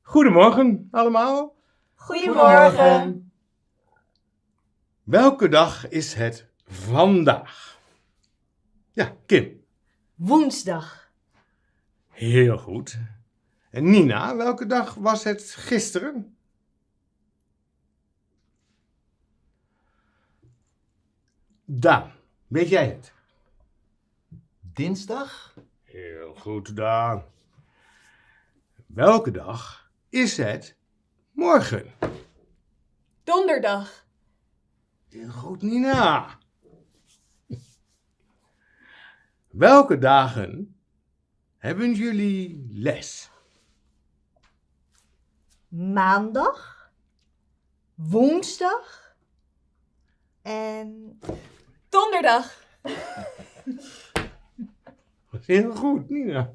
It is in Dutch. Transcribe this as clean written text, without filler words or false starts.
Goedemorgen allemaal. Goedemorgen. Welke dag is het vandaag? Ja, Kim. Woensdag. Heel goed. En Nina, welke dag was het gisteren? Daan, weet jij het? Dinsdag? Heel goed, Daan. Welke dag is het morgen? Donderdag. Heel goed, Nina. Welke dagen hebben jullie les? Maandag. Woensdag. En donderdag. Heel goed, Nina.